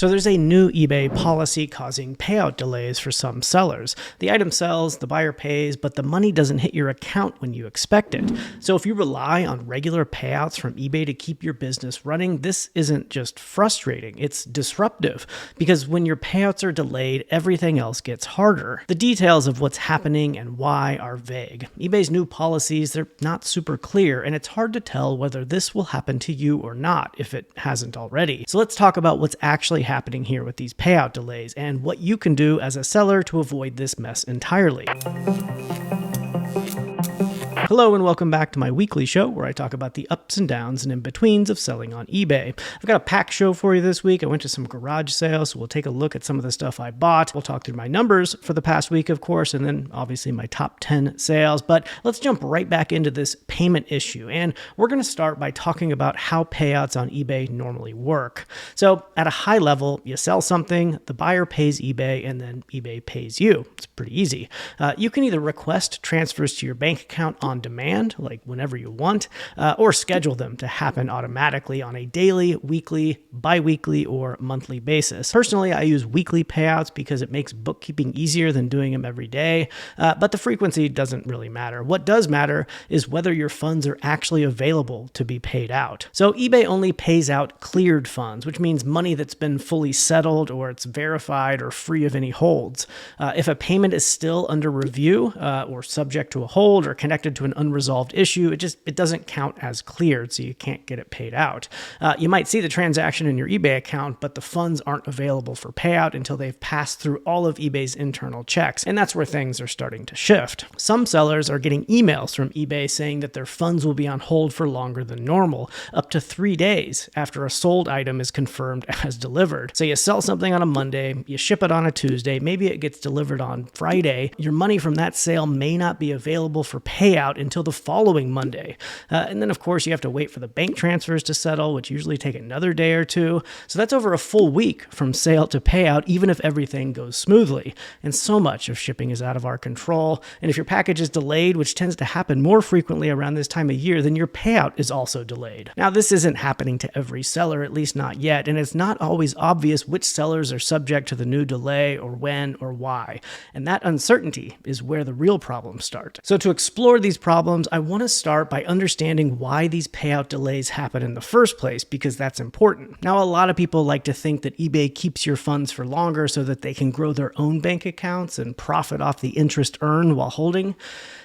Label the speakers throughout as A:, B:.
A: So there's a new eBay policy causing payout delays for some sellers. The item sells, the buyer pays, but the money doesn't hit your account when you expect it. So if you rely on regular payouts from eBay to keep your business running, this isn't just frustrating, it's disruptive. Because when your payouts are delayed, everything else gets harder. The details of what's happening and why are vague. eBay's new policies, they're not super clear, and it's hard to tell whether this will happen to you or not if it hasn't already. So let's talk about what's actually happening here with these payout delays and what you can do as a seller to avoid this mess entirely. Hello and welcome back to my weekly show where I talk about the ups and downs and in-betweens of selling on eBay. I've got a packed show for you this week. I went to some garage sales, so we'll take a look at some of the stuff I bought. We'll talk through my numbers for the past week, of course, and then obviously my top 10 sales. But let's jump right back into this payment issue. And we're going to start by talking about how payouts on eBay normally work. So at a high level, you sell something, the buyer pays eBay, and then eBay pays you. It's pretty easy. You can either request transfers to your bank account on demand, like whenever you want, or schedule them to happen automatically on a daily, weekly, bi-weekly, or monthly basis. Personally, I use weekly payouts because it makes bookkeeping easier than doing them every day, but the frequency doesn't really matter. What does matter is whether your funds are actually available to be paid out. So eBay only pays out cleared funds, which means money that's been fully settled or it's verified or free of any holds. If a payment is still under review or subject to a hold or connected to an unresolved issue, it doesn't count as cleared, so you can't get it paid out. You might see the transaction in your eBay account, but the funds aren't available for payout until they've passed through all of eBay's internal checks, and that's where things are starting to shift. Some sellers are getting emails from eBay saying that their funds will be on hold for longer than normal, up to 3 days after a sold item is confirmed as delivered. So you sell something on a Monday, you ship it on a Tuesday, maybe it gets delivered on Friday. Your money from that sale may not be available for payout until the following Monday. And then, of course, you have to wait for the bank transfers to settle, which usually take another day or two. So that's over a full week from sale to payout, even if everything goes smoothly. And so much of shipping is out of our control. And if your package is delayed, which tends to happen more frequently around this time of year, then your payout is also delayed. Now, this isn't happening to every seller, at least not yet, and it's not always obvious which sellers are subject to the new delay or when or why. And that uncertainty is where the real problems start. So to explore these problems, I want to start by understanding why these payout delays happen in the first place, because that's important. Now, a lot of people like to think that eBay keeps your funds for longer so that they can grow their own bank accounts and profit off the interest earned while holding.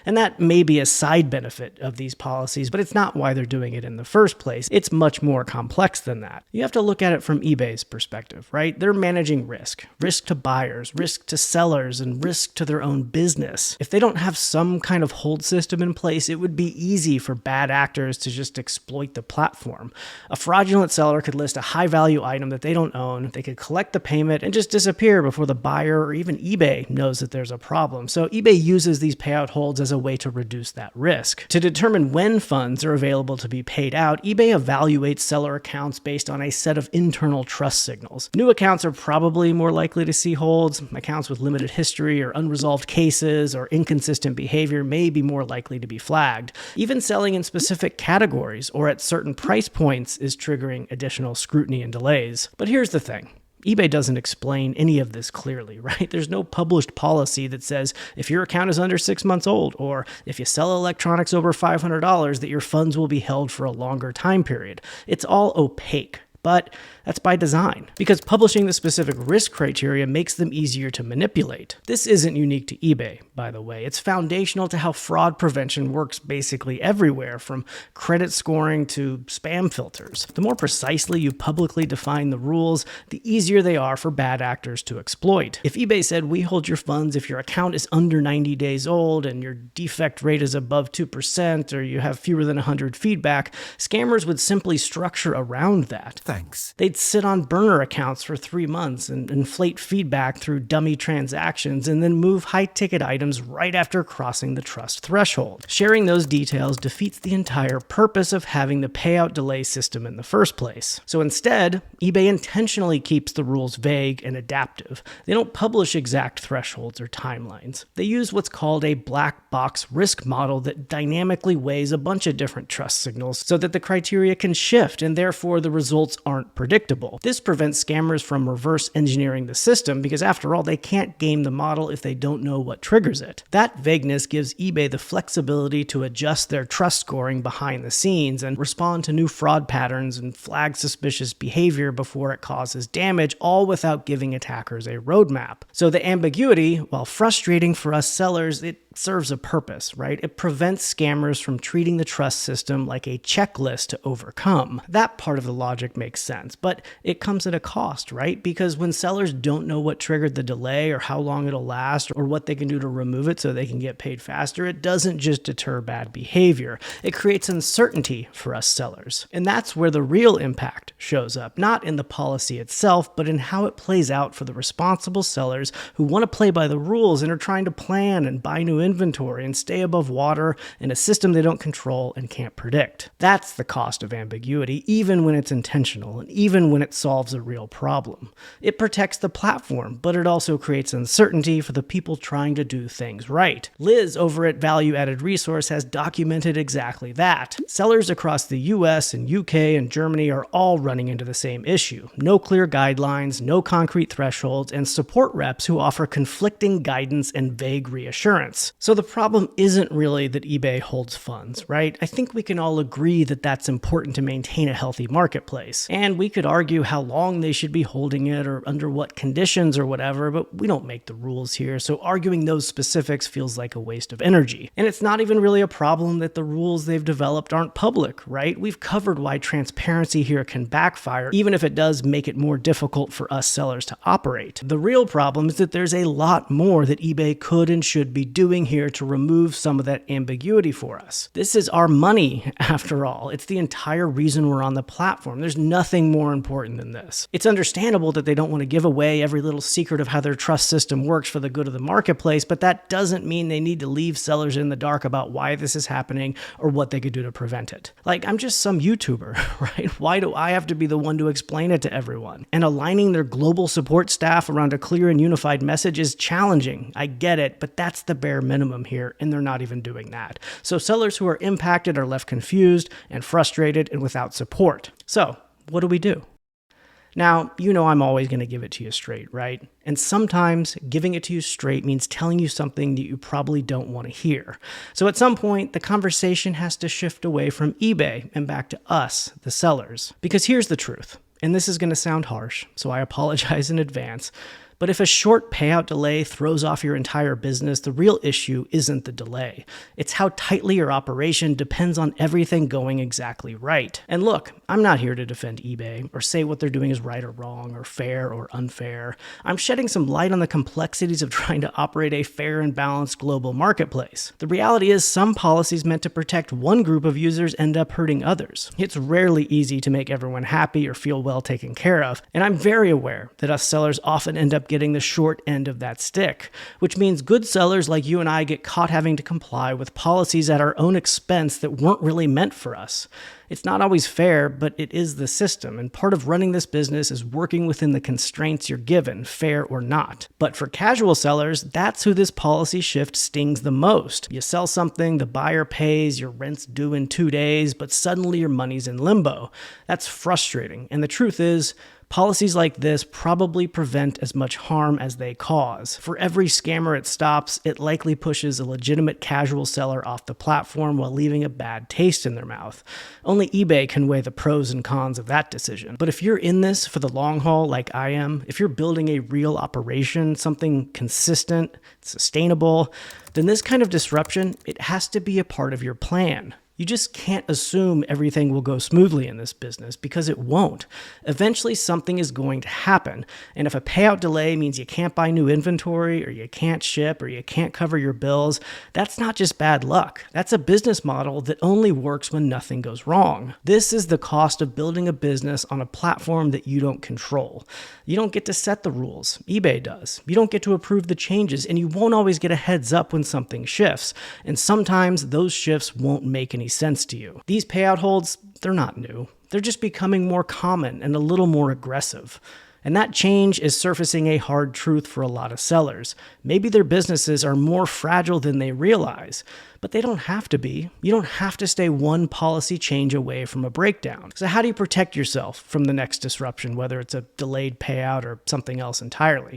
A: And that may be a side benefit of these policies, but it's not why they're doing it in the first place. It's much more complex than that. You have to look at it from eBay's perspective, right? They're managing risk to buyers, risk to sellers, and risk to their own business. If they don't have some kind of hold system in place, it would be easy for bad actors to just exploit the platform. A fraudulent seller could list a high-value item that they don't own, they could collect the payment and just disappear before the buyer or even eBay knows that there's a problem. So eBay uses these payout holds as a way to reduce that risk. To determine when funds are available to be paid out, eBay evaluates seller accounts based on a set of internal trust signals. New accounts are probably more likely to see holds. Accounts with limited history or unresolved cases or inconsistent behavior may be more likely to be flagged. Even selling in specific categories or at certain price points is triggering additional scrutiny and delays. But here's the thing. eBay doesn't explain any of this clearly, right? There's no published policy that says if your account is under 6 months old, or if you sell electronics over $500, that your funds will be held for a longer time period. It's all opaque. But that's by design, because publishing the specific risk criteria makes them easier to manipulate. This isn't unique to eBay, by the way. It's foundational to how fraud prevention works basically everywhere, from credit scoring to spam filters. The more precisely you publicly define the rules, the easier they are for bad actors to exploit. If eBay said, we hold your funds if your account is under 90 days old and your defect rate is above 2% or you have fewer than 100 feedback, scammers would simply structure around that.
B: Thanks.
A: They'd sit on burner accounts for 3 months and inflate feedback through dummy transactions and then move high-ticket items right after crossing the trust threshold. Sharing those details defeats the entire purpose of having the payout delay system in the first place. So instead, eBay intentionally keeps the rules vague and adaptive. They don't publish exact thresholds or timelines. They use what's called a black box risk model that dynamically weighs a bunch of different trust signals so that the criteria can shift and therefore the results aren't predictable. predictable. This prevents scammers from reverse engineering the system because, after all, they can't game the model if they don't know what triggers it. That vagueness gives eBay the flexibility to adjust their trust scoring behind the scenes and respond to new fraud patterns and flag suspicious behavior before it causes damage, all without giving attackers a roadmap. So the ambiguity, while frustrating for us sellers, it serves a purpose, right? It prevents scammers from treating the trust system like a checklist to overcome. That part of the logic makes sense, but it comes at a cost, right? Because when sellers don't know what triggered the delay or how long it'll last or what they can do to remove it so they can get paid faster, it doesn't just deter bad behavior. It creates uncertainty for us sellers. And that's where the real impact shows up, not in the policy itself, but in how it plays out for the responsible sellers who want to play by the rules and are trying to plan and buy new inventory and stay above water in a system they don't control and can't predict. That's the cost of ambiguity, even when it's intentional and even when it solves a real problem. It protects the platform, but it also creates uncertainty for the people trying to do things right. Liz over at Value Added Resource has documented exactly that. Sellers across the US and UK and Germany are all running into the same issue. No clear guidelines, no concrete thresholds, and support reps who offer conflicting guidance and vague reassurance. So the problem isn't really that eBay holds funds, right? I think we can all agree that that's important to maintain a healthy marketplace. And we could argue how long they should be holding it or under what conditions or whatever, but we don't make the rules here, so arguing those specifics feels like a waste of energy. And it's not even really a problem that the rules they've developed aren't public, right? We've covered why transparency here can backfire, even if it does make it more difficult for us sellers to operate. The real problem is that there's a lot more that eBay could and should be doing here to remove some of that ambiguity for us. This is our money, after all. It's the entire reason we're on the platform. There's nothing more important than this. It's understandable that they don't want to give away every little secret of how their trust system works for the good of the marketplace, but that doesn't mean they need to leave sellers in the dark about why this is happening or what they could do to prevent it. Like, I'm just some YouTuber, right? Why do I have to be the one to explain it to everyone? And aligning their global support staff around a clear and unified message is challenging. I get it, but that's the bare minimum here, and they're not even doing that. So sellers who are impacted are left confused and frustrated and without support. So what do? Now, you know I'm always going to give it to you straight, right? And sometimes giving it to you straight means telling you something that you probably don't want to hear. So at some point, the conversation has to shift away from eBay and back to us, the sellers. Because here's the truth, and this is going to sound harsh, so I apologize in advance. But if a short payout delay throws off your entire business, the real issue isn't the delay. It's how tightly your operation depends on everything going exactly right. And look, I'm not here to defend eBay or say what they're doing is right or wrong or fair or unfair. I'm shedding some light on the complexities of trying to operate a fair and balanced global marketplace. The reality is some policies meant to protect one group of users end up hurting others. It's rarely easy to make everyone happy or feel well taken care of. And I'm very aware that us sellers often end up getting the short end of that stick, which means good sellers like you and I get caught having to comply with policies at our own expense that weren't really meant for us. It's not always fair, but it is the system, and part of running this business is working within the constraints you're given, fair or not. But for casual sellers, that's who this policy shift stings the most. You sell something, the buyer pays, your rent's due in 2 days, but suddenly your money's in limbo. That's frustrating, and the truth is, policies like this probably prevent as much harm as they cause. For every scammer it stops, it likely pushes a legitimate casual seller off the platform while leaving a bad taste in their mouth. Only eBay can weigh the pros and cons of that decision. But if you're in this for the long haul like I am, if you're building a real operation, something consistent, sustainable, then this kind of disruption, it has to be a part of your plan. You just can't assume everything will go smoothly in this business because it won't. Eventually, something is going to happen. And if a payout delay means you can't buy new inventory or you can't ship or you can't cover your bills, that's not just bad luck. That's a business model that only works when nothing goes wrong. This is the cost of building a business on a platform that you don't control. You don't get to set the rules. eBay does. You don't get to approve the changes, and you won't always get a heads up when something shifts. And sometimes those shifts won't make any sense to you. These payout holds, they're not new. They're just becoming more common and a little more aggressive. And that change is surfacing a hard truth for a lot of sellers. Maybe their businesses are more fragile than they realize, but they don't have to be. You don't have to stay one policy change away from a breakdown. So how do you protect yourself from the next disruption, whether it's a delayed payout or something else entirely?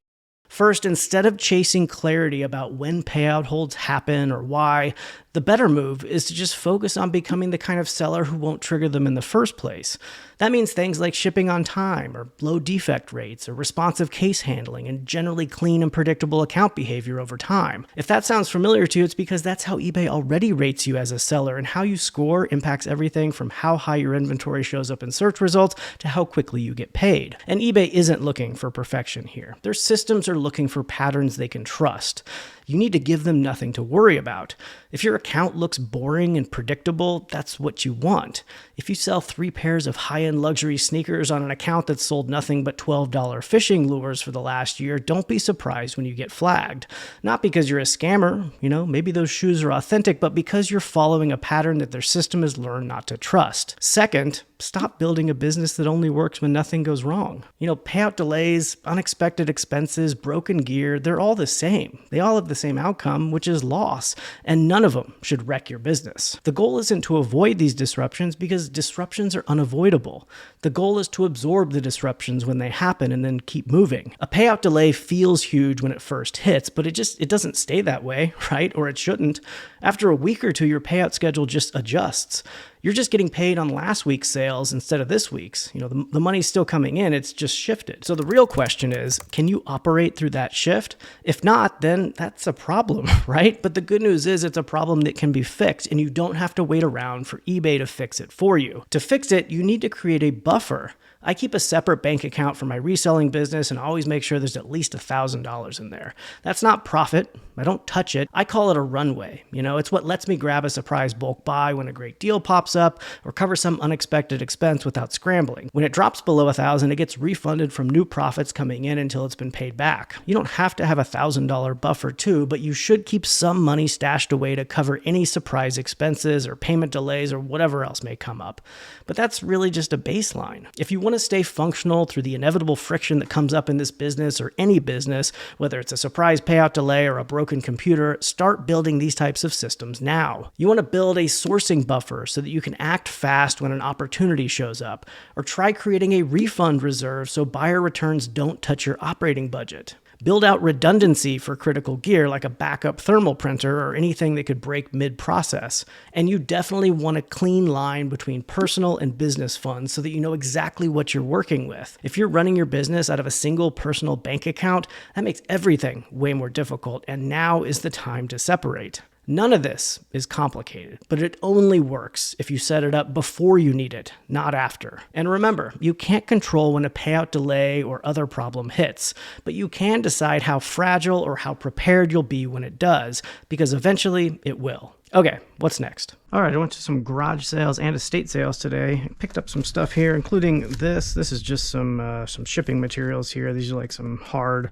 A: First, instead of chasing clarity about when payout holds happen or why, the better move is to just focus on becoming the kind of seller who won't trigger them in the first place. That means things like shipping on time, or low defect rates, or responsive case handling, and generally clean and predictable account behavior over time. If that sounds familiar to you, it's because that's how eBay already rates you as a seller, and how you score impacts everything from how high your inventory shows up in search results to how quickly you get paid. And eBay isn't looking for perfection here. Their systems are looking for patterns they can trust. You need to give them nothing to worry about. If your account looks boring and predictable, that's what you want. If you sell 3 pairs of high-end luxury sneakers on an account that's sold nothing but $12 fishing lures for the last year, don't be surprised when you get flagged. Not because you're a scammer, maybe those shoes are authentic, but because you're following a pattern that their system has learned not to trust. Second, stop building a business that only works when nothing goes wrong. Payout delays, unexpected expenses, broken gear, they're all the same. They all have the same outcome, which is loss, and none of them should wreck your business. The goal isn't to avoid these disruptions because disruptions are unavoidable. The goal is to absorb the disruptions when they happen and then keep moving. A payout delay feels huge when it first hits, but it doesn't stay that way, right? Or it shouldn't. After a week or two, your payout schedule just adjusts. You're just getting paid on last week's sales instead of this week's. The money's still coming in, it's just shifted. So the real question is, can you operate through that shift? If not, then that's a problem, right? But the good news is it's a problem that can be fixed, and you don't have to wait around for eBay to fix it for you. To fix it, you need to create a buffer. I keep a separate bank account for my reselling business and always make sure there's at least $1,000 in there. That's not profit. I don't touch it. I call it a runway. It's what lets me grab a surprise bulk buy when a great deal pops up or cover some unexpected expense without scrambling. When it drops below $1,000, it gets refunded from new profits coming in until it's been paid back. You don't have to have a $1,000 buffer too, but you should keep some money stashed away to cover any surprise expenses or payment delays or whatever else may come up. But that's really just a baseline. If you want to stay functional through the inevitable friction that comes up in this business or any business, whether it's a surprise payout delay or a broken computer, start building these types of systems now. You want to build a sourcing buffer so that you can act fast when an opportunity shows up, or try creating a refund reserve so buyer returns don't touch your operating budget. Build out redundancy for critical gear like a backup thermal printer or anything that could break mid-process. And you definitely want a clean line between personal and business funds so that you know exactly what you're working with. If you're running your business out of a single personal bank account, that makes everything way more difficult, and now is the time to separate. None of this is complicated, but it only works if you set it up before you need it, not after. And remember, you can't control when a payout delay or other problem hits, but you can decide how fragile or how prepared you'll be when it does, because eventually it will. Okay, what's next? All right, I went to some garage sales and estate sales today. I picked up some stuff here, including this. This is just some shipping materials here. These are like some hard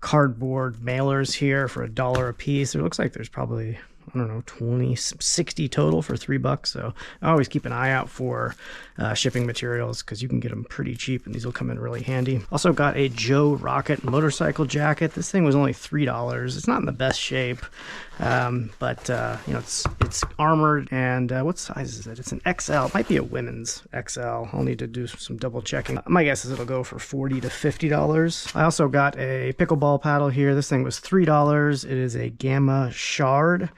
A: cardboard mailers here for $1 a piece. It looks like there's probably, 60 total for $3. So I always keep an eye out for shipping materials because you can get them pretty cheap, and these will come in really handy. Also got a Joe Rocket motorcycle jacket. This thing was only $3. It's not in the best shape, but it's armored. And what size is it? It's an XL. It might be a women's XL. I'll need to do some double checking. My guess is it'll go for $40 to $50. I also got a pickleball paddle here. This thing was $3. It is a Gamma Shard.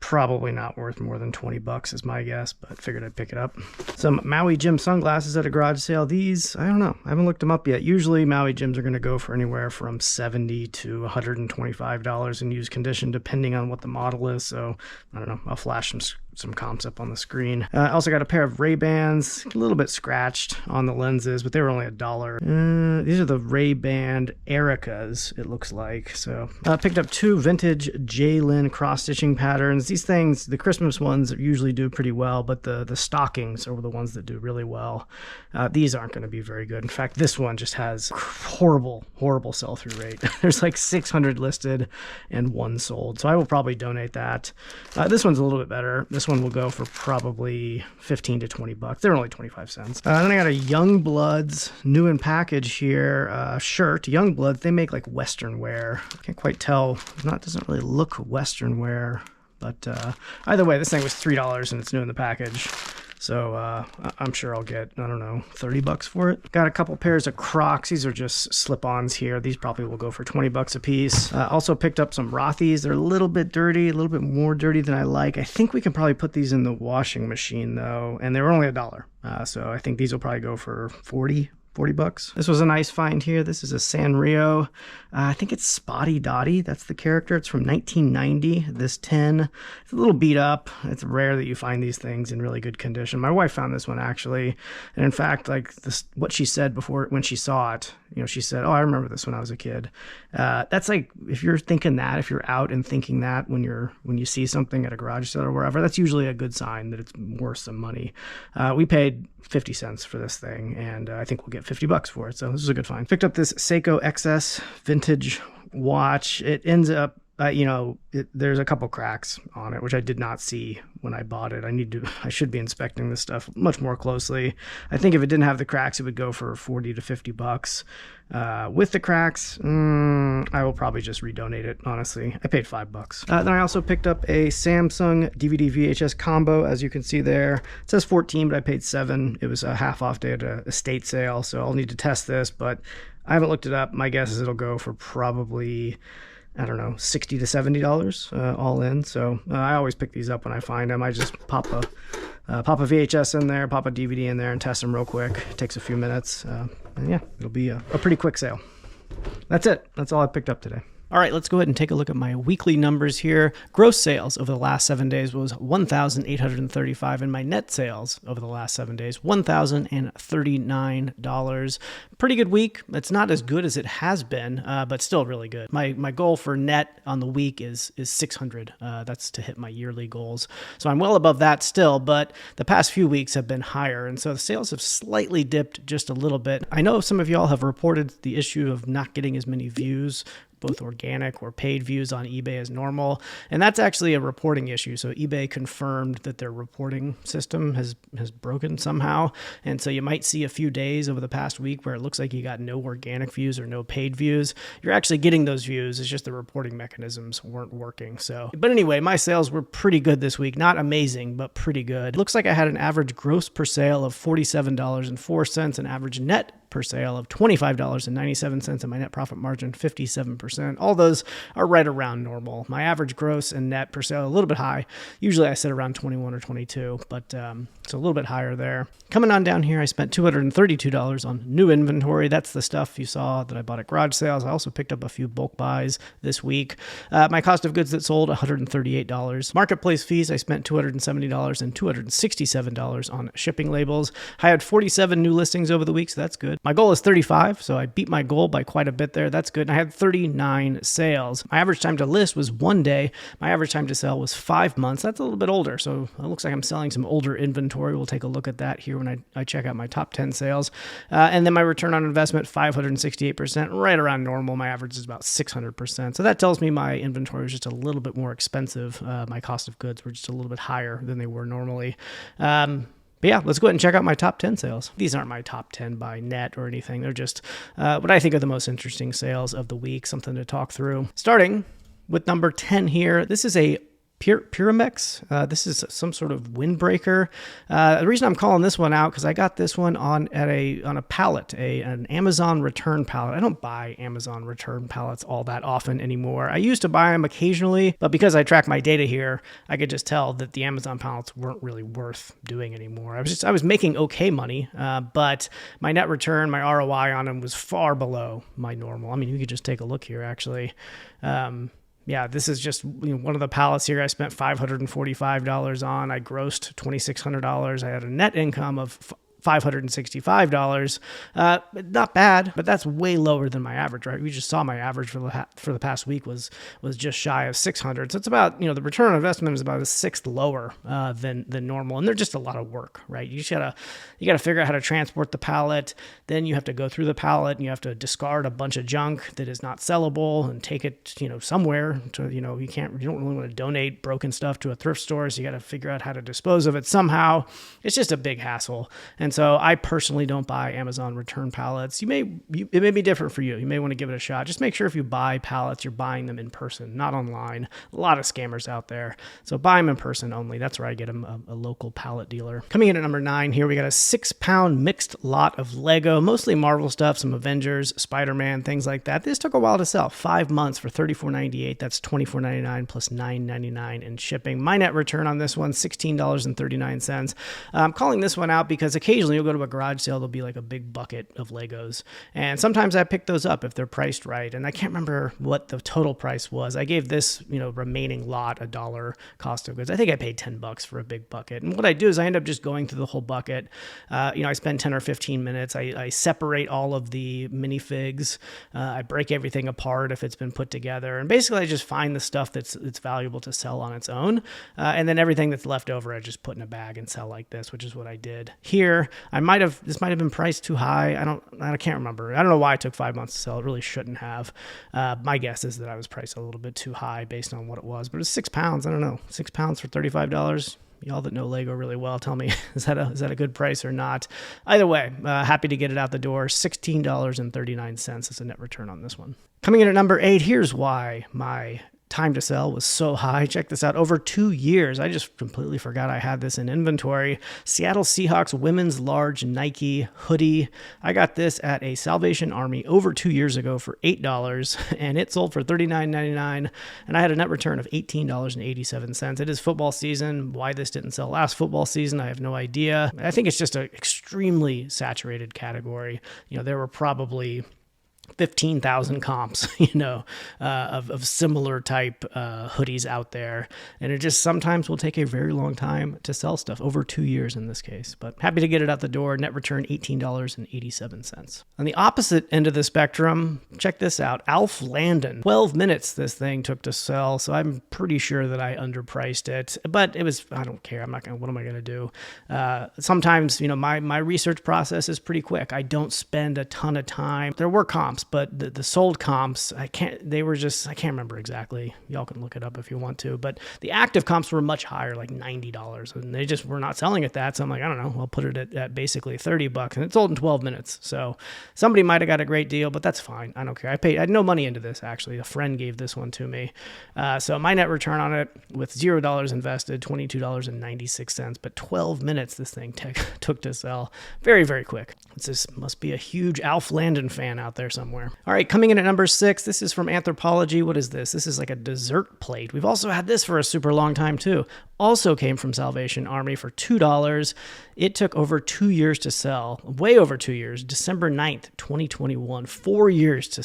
A: Probably not worth more than $20 is my guess, but figured I'd pick it up. Some Maui Jim sunglasses at a garage sale. These, I don't know. I haven't looked them up yet. Usually Maui Jims are going to go for anywhere from $70 to $125 in used condition, depending on what the model is. So I don't know. I'll flash some comps up on the screen. I also got a pair of Ray-Bans, a little bit scratched on the lenses, but they were only $1. These are the Ray-Ban Ericas, it looks like. So I picked up 2 vintage J-Lin cross-stitching patterns. These things, the Christmas ones usually do pretty well, but the stockings are the ones that do really well. These aren't going to be very good. In fact, this one just has horrible sell-through rate. There's like 600 listed and 1 sold, so I will probably donate that. This one's a little bit better. This this one will go for probably 15 to 20 bucks. They're only 25 cents. Then I got a Youngbloods new in package here shirt. Youngbloods, they make like Western wear. Can't quite tell. Doesn't really look Western wear, but either way, this thing was $3 and it's new in the package. So I'm sure I'll get, I don't know, 30 bucks for it. Got a couple pairs of Crocs. These are just slip-ons here. These probably will go for 20 bucks a piece. Also picked up some Rothy's. They're a little bit dirty, a little bit more dirty than I like. I think we can probably put these in the washing machine though, and they were only $1. So I think these will probably go for 40 bucks. This was a nice find here. This is a Sanrio. I think it's Spotty Dotty. That's the character. It's from 1990. This tin. It's a little beat up. It's rare that you find these things in really good condition. My wife found this one actually. And in fact, like this, what she said before when she saw it, she said, "Oh, I remember this when I was a kid." That's like, if you're thinking that, if you're out and thinking that when you see something at a garage sale or wherever, that's usually a good sign that it's worth some money. We paid 50 cents for this thing, and I think we'll get 50 bucks for it. So this is a good find. Picked up this Seiko XS vintage watch. It ends up, there's a couple cracks on it, which I did not see when I bought it. I should be inspecting this stuff much more closely. I think if it didn't have the cracks, it would go for 40 to 50 bucks. With the cracks, I will probably just redonate it, honestly. I paid $5. Then I also picked up a Samsung DVD VHS combo, as you can see there. It says 14, but I paid 7. It was a half off day at a estate sale, so I'll need to test this, but I haven't looked it up. My guess is it'll go for probably, I don't know, $60 to $70 all in. So I always pick these up when I find them. I just pop a VHS in there, pop a DVD in there, and test them real quick. It takes a few minutes. And yeah, it'll be a pretty quick sale. That's it. That's all I picked up today. All right, let's go ahead and take a look at my weekly numbers here. Gross sales over the last 7 days was $1,835, and my net sales over the last 7 days, $1,039. Pretty good week. It's not as good as it has been, but still really good. My goal for net on the week is 600. That's to hit my yearly goals. So I'm well above that still, but the past few weeks have been higher, and so the sales have slightly dipped just a little bit. I know some of y'all have reported the issue of not getting as many views, both organic or paid views on eBay as normal. And that's actually a reporting issue. So eBay confirmed that their reporting system has broken somehow. And so you might see a few days over the past week where it looks like you got no organic views or no paid views. You're actually getting those views. It's just the reporting mechanisms weren't working. But anyway, my sales were pretty good this week. Not amazing, but pretty good. Looks like I had an average gross per sale of $47.04, an average net per sale of $25.97, and my net profit margin 57%. All those are right around normal. My average gross and net per sale a little bit high. Usually I sit around 21 or 22, but so a little bit higher there. Coming on down here, I spent $232 on new inventory. That's the stuff you saw that I bought at garage sales. I also picked up a few bulk buys this week. My cost of goods that sold, $138. Marketplace fees, I spent $270 and $267 on shipping labels. I had 47 new listings over the week, so that's good. My goal is 35, so I beat my goal by quite a bit there. That's good. And I had 39 sales. My average time to list was 1 day. My average time to sell was 5 months. That's a little bit older, so it looks like I'm selling some older inventory. We'll take a look at that here when I check out my top 10 sales. And then my return on investment, 568%, right around normal. My average is about 600%. So that tells me my inventory is just a little bit more expensive. My cost of goods were just a little bit higher than they were normally. But yeah, let's go ahead and check out my top 10 sales. These aren't my top 10 by net or anything. They're just what I think are the most interesting sales of the week, something to talk through. Starting with number 10 here. This is a Pyramex. This is some sort of windbreaker. The reason I'm calling this one out because I got this one on a pallet, an Amazon return pallet. I don't buy Amazon return pallets all that often anymore. I used to buy them occasionally, but because I track my data here, I could just tell that the Amazon pallets weren't really worth doing anymore. I was making okay money, but my net return, my ROI on them was far below my normal. I mean, you could just take a look here actually. Yeah, this is just one of the pallets here I spent $545 on. I grossed $2,600. I had a net income of $565. Not bad, but that's way lower than my average, right? We just saw my average for the past week was just shy of 600. So it's about, the return on investment is about a sixth lower than normal. And they're just a lot of work, right? You got to figure out how to transport the pallet. Then you have to go through the pallet and you have to discard a bunch of junk that is not sellable and take it, somewhere to, you don't really want to donate broken stuff to a thrift store. So you got to figure out how to dispose of it somehow. It's just a big hassle. And so I personally don't buy Amazon return pallets. It may be different for you. You may want to give it a shot. Just make sure if you buy pallets, you're buying them in person, not online. A lot of scammers out there. So buy them in person only. That's where I get them, a local pallet dealer. Coming in at number 9 here, we got a 6-pound mixed lot of Lego, mostly Marvel stuff, some Avengers, Spider-Man, things like that. This took a while to sell. 5 months for $34.98. That's $24.99 plus $9.99 in shipping. My net return on this one, $16.39. I'm calling this one out because occasionally you'll go to a garage sale, there'll be like a big bucket of Legos. And sometimes I pick those up if they're priced right. And I can't remember what the total price was. I gave this, remaining lot $1 cost of goods. I think I paid $10 for a big bucket. And what I do is I end up just going through the whole bucket. I spend 10 or 15 minutes. I separate all of the minifigs. I break everything apart if it's been put together. And basically I just find the stuff that's valuable to sell on its own. And then everything that's left over, I just put in a bag and sell like this, which is what I did here. This might have been priced too high. I can't remember. I don't know why it took 5 months to sell. It really shouldn't have. My guess is that I was priced a little bit too high based on what it was, but it's 6 pounds. I don't know, 6 pounds for $35. Y'all that know Lego really well, tell me, is that a good price or not? Either way, happy to get it out the door. $16.39 is a net return on this one. Coming in at number 8, here's why my time to sell was so high. Check this out. Over 2 years. I just completely forgot I had this in inventory. Seattle Seahawks women's large Nike hoodie. I got this at a Salvation Army over 2 years ago for $8 and it sold for $39.99 and I had a net return of $18.87. It is football season. Why this didn't sell last football season, I have no idea. I think it's just an extremely saturated category. There were probably 15,000 comps, of similar type hoodies out there. And it just sometimes will take a very long time to sell stuff, over 2 years in this case. But happy to get it out the door. Net return $18.87. On the opposite end of the spectrum, check this out. Alf Landon. 12 minutes this thing took to sell, so I'm pretty sure that I underpriced it. But I don't care. What am I going to do? Sometimes, my research process is pretty quick. I don't spend a ton of time. There were comps, but the sold comps, I can't remember exactly. Y'all can look it up if you want to, but the active comps were much higher, like $90, and they just were not selling at that. So I'm like, I don't know, I'll put it at basically $30 and it sold in 12 minutes. So somebody might've got a great deal, but that's fine. I don't care. I had no money into this. Actually, a friend gave this one to me. So my net return on it with $0 invested, $22.96, but 12 minutes this thing took to sell. Very, very quick. This must be a huge Alf Landon fan out there somewhere. All right, coming in at number 6, this is from Anthropology. What is this? This is like a dessert plate. We've also had this for a super long time too. Also came from Salvation Army for $2. It took over 2 years to sell, way over 2 years, December 9th, 2021, 4 years to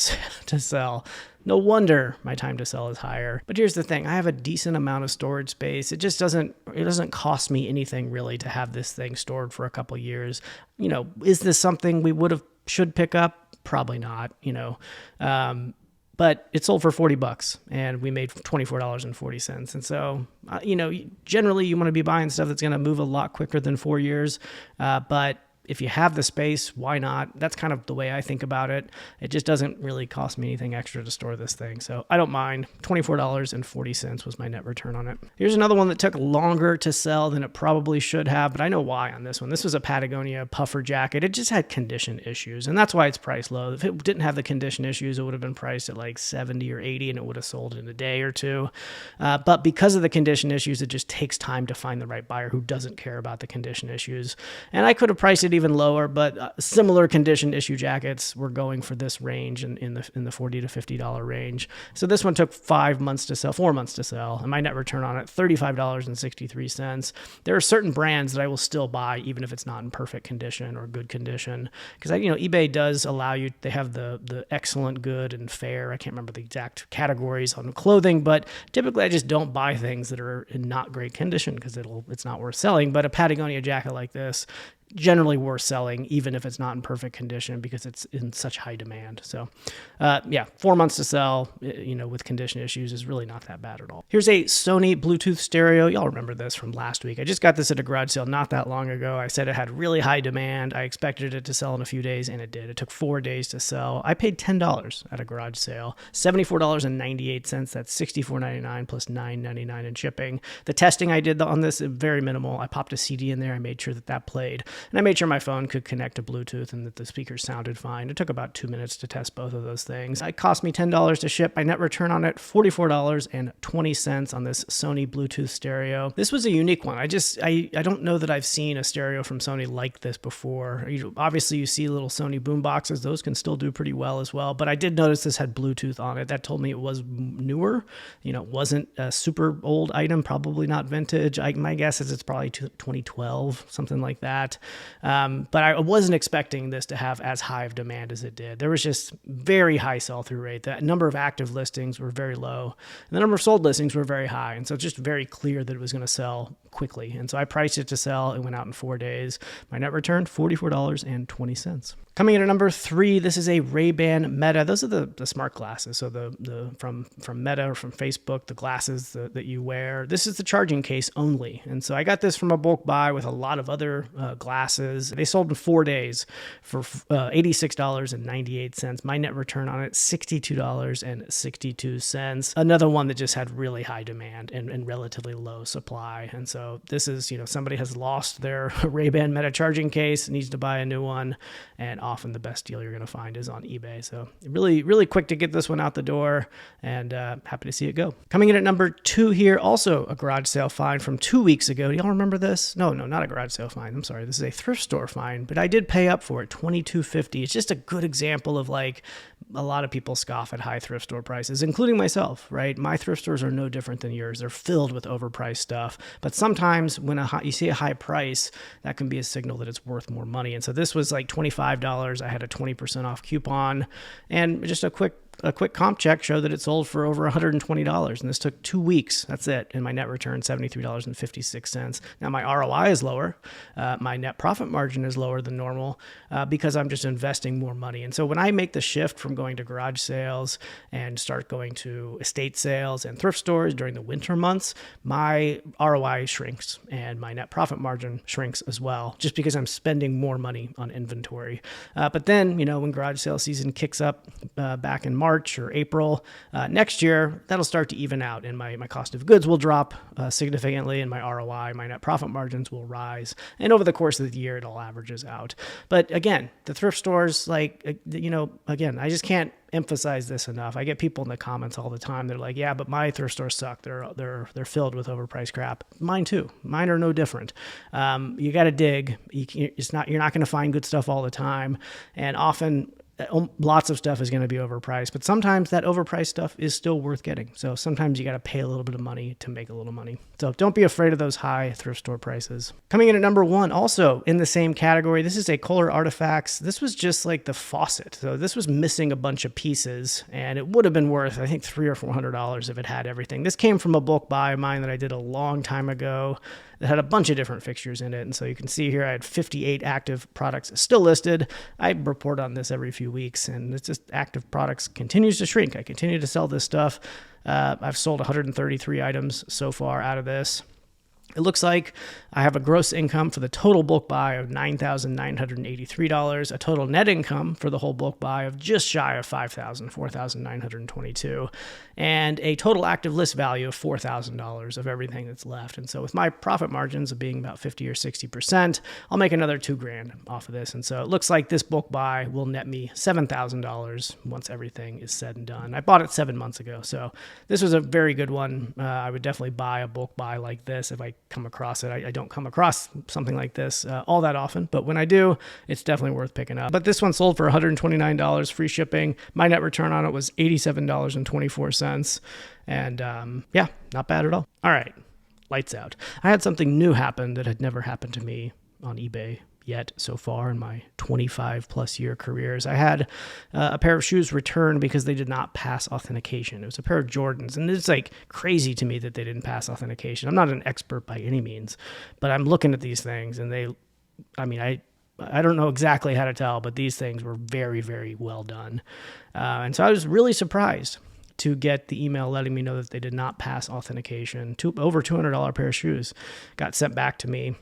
A: sell. No wonder my time to sell is higher. But here's the thing. I have a decent amount of storage space. It doesn't cost me anything really to have this thing stored for a couple years. Is this something we should pick up? Probably not, but it sold for $40 and we made $24.40. And so, generally you want to be buying stuff that's going to move a lot quicker than 4 years. But if you have the space, why not? That's kind of the way I think about it. It just doesn't really cost me anything extra to store this thing. So I don't mind. $24.40 was my net return on it. Here's another one that took longer to sell than it probably should have, but I know why on this one. This was a Patagonia puffer jacket. It just had condition issues, and that's why it's priced low. If it didn't have the condition issues, it would have been priced at like 70 or 80 and it would have sold in a day or two. But because of the condition issues, it just takes time to find the right buyer who doesn't care about the condition issues. And I could have priced it even lower, but similar condition issue jackets were going for this range in the $40 to $50 range. So this one took 4 months to sell, and my net return on it, $35.63. There are certain brands that I will still buy even if it's not in perfect condition or good condition, because eBay does allow you. They have the excellent, good, and fair. I can't remember the exact categories on clothing, but typically I just don't buy things that are in not great condition because it's not worth selling. But a Patagonia jacket like this, generally worth selling, even if it's not in perfect condition, because it's in such high demand. So yeah, 4 months to sell, with condition issues is really not that bad at all. Here's a Sony Bluetooth stereo. Y'all remember this from last week. I just got this at a garage sale not that long ago. I said it had really high demand. I expected it to sell in a few days, and it did. It took 4 days to sell. I paid $10 at a garage sale, $74.98. That's $64.99 plus $9.99 in shipping. The testing I did on this is very minimal. I popped a CD in there. I made sure that played. And I made sure my phone could connect to Bluetooth and that the speakers sounded fine. It took about 2 minutes to test both of those things. It cost me $10 to ship. My net return on it, $44.20 on this Sony Bluetooth stereo. This was a unique one. I don't know that I've seen a stereo from Sony like this before. Obviously, you see little Sony boom boxes. Those can still do pretty well as well. But I did notice this had Bluetooth on it. That told me it was newer. It wasn't a super old item, probably not vintage. My guess is it's probably 2012, something like that. But I wasn't expecting this to have as high of demand as it did. There was just very high sell-through rate. The number of active listings were very low, and the number of sold listings were very high. And so it's just very clear that it was going to sell quickly. And so I priced it to sell. It went out in 4 days. My net return, $44.20. Coming in at number 3, this is a Ray-Ban Meta. Those are the smart glasses. So the from Meta or from Facebook, the glasses that you wear. This is the charging case only. And so I got this from a bulk buy with a lot of other glasses. They sold in 4 days for $86.98. My net return on it, $62.62. Another one that just had really high demand and relatively low supply. And so this is, somebody has lost their Ray-Ban Meta charging case, needs to buy a new one, and often the best deal you're going to find is on eBay. So really, really quick to get this one out the door, and happy to see it go. Coming in at number 2 here, also a garage sale find from 2 weeks ago. Do y'all remember this? No, not a garage sale find. I'm sorry. This is a thrift store find, but I did pay up for it, $22.50. It's just a good example of a lot of people scoff at high thrift store prices, including myself, right? My thrift stores are no different than yours. They're filled with overpriced stuff. But sometimes when you see a high price, that can be a signal that it's worth more money. And so this was like $25. I had a 20% off coupon, and just a quick comp check showed that it sold for over $120, and this took 2 weeks. That's it. And my net return, $73.56. Now my ROI is lower. My net profit margin is lower than normal because I'm just investing more money. And so when I make the shift from going to garage sales and start going to estate sales and thrift stores during the winter months, my ROI shrinks and my net profit margin shrinks as well, just because I'm spending more money on inventory. But then, when garage sale season kicks up back in March or April next year, that'll start to even out, and my cost of goods will drop significantly, and my ROI, my net profit margins will rise. And over the course of the year, it all averages out. But again, the thrift stores, again, I just can't emphasize this enough. I get people in the comments all the time. They're like, yeah, but my thrift stores suck. They're filled with overpriced crap. Mine too. Mine are no different. You got to dig. You're not going to find good stuff all the time. And often lots of stuff is going to be overpriced, but sometimes that overpriced stuff is still worth getting. So sometimes you got to pay a little bit of money to make a little money. So don't be afraid of those high thrift store prices. Coming in at number 1, also in the same category, this is a Kohler Artifacts. This was just like the faucet. So this was missing a bunch of pieces, and it would have been worth, I think, $300 or $400 if it had everything. This came from a bulk buy of mine that I did a long time ago. It had a bunch of different fixtures in it. And so you can see here, I had 58 active products still listed. I report on this every few weeks, and it's just active products continues to shrink. I continue to sell this stuff. I've sold 133 items so far out of this. It looks like I have a gross income for the total bulk buy of $9,983, a total net income for the whole bulk buy of just shy of $5,000, $4,922, and a total active list value of $4,000 of everything that's left. And so with my profit margins of being about 50 or 60%, I'll make another $2,000 off of this. And so it looks like this bulk buy will net me $7,000 once everything is said and done. I bought it 7 months ago, so this was a very good one. I would definitely buy a bulk buy like this if I come across it. I don't come across something like this all that often, but when I do, it's definitely worth picking up. But this one sold for $129, free shipping. My net return on it was $87.24. And yeah, not bad at all. All right, lights out. I had something new happen that had never happened to me on eBay yet so far in my 25 plus year careers. I had a pair of shoes returned because they did not pass authentication. It was a pair of Jordans, and it's like crazy to me that they didn't pass authentication. I'm not an expert by any means, but I'm looking at these things and they I mean, I don't know exactly how to tell, but these things were very, very well done. And so I was really surprised to get the email letting me know that they did not pass authentication. Over $200 pair of shoes got sent back to me.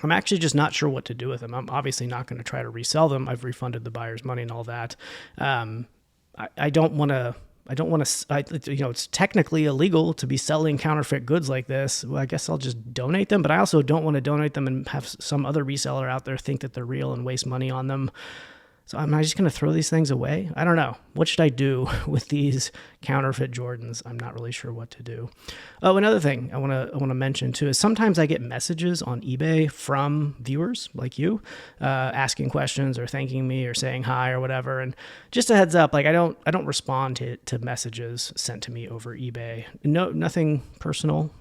A: I'm actually just not sure what to do with them. I'm obviously not going to try to resell them. I've refunded the buyer's money and all that. I don't want to. It's technically illegal to be selling counterfeit goods like this. Well, I guess I'll just donate them, but I also don't want to donate them and have some other reseller out there think that they're real and waste money on them. So am I just going to throw these things away? I don't know. What should I do with these counterfeit Jordans? I'm not really sure what to do. Oh, another thing I want to mention too is sometimes I get messages on eBay from viewers like you, asking questions or thanking me or saying hi or whatever. And just a heads up, like I don't respond to messages sent to me over eBay. No, nothing personal.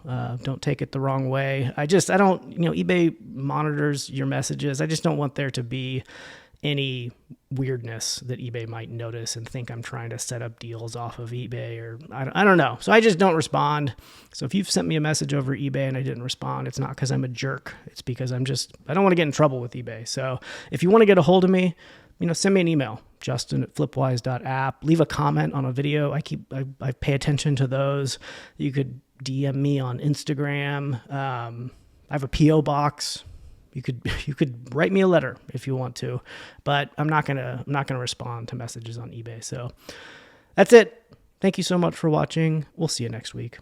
A: Don't take it the wrong way. I don't. eBay monitors your messages. I just don't want there to be any weirdness that eBay might notice and think I'm trying to set up deals off of eBay, or I don't know. So I just don't respond. So if you've sent me a message over eBay and I didn't respond, it's not because I'm a jerk. It's because I don't want to get in trouble with eBay. So if you want to get a hold of me, send me an email, justin@flipwise.app. Leave a comment on a video. I pay attention to those. You could DM me on Instagram. I have a PO box. You could write me a letter if you want to, but I'm not gonna respond to messages on eBay. So that's it. Thank you so much for watching. We'll see you next week.